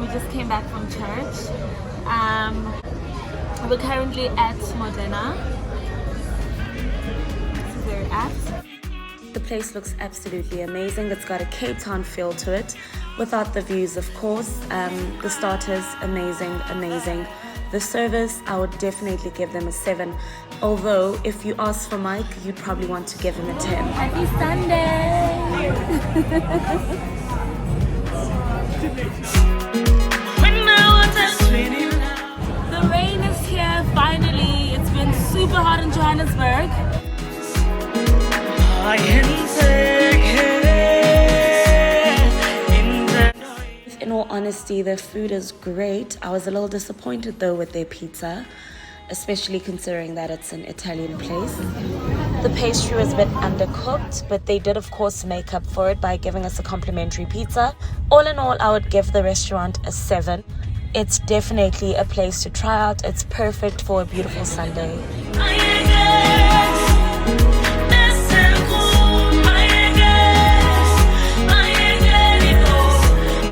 We just came back from church. We're currently at Modena. This is where we're at. The place looks absolutely amazing. It's got a Cape Town feel to it, without the views, of course. The starters, amazing. The service, I would definitely give them a 7. Although, if you ask for Mike, you'd probably want to give him a 10. Happy Sunday! The rain is here, finally. It's been super hot in Johannesburg. In all honesty, their food is great. I was a little disappointed though with their pizza, especially considering that it's an Italian place. The pastry was a bit undercooked, but they did of course make up for it by giving us a complimentary pizza. All in all, I would give the restaurant a 7. It's definitely a place to try out. It's perfect for a beautiful Sunday.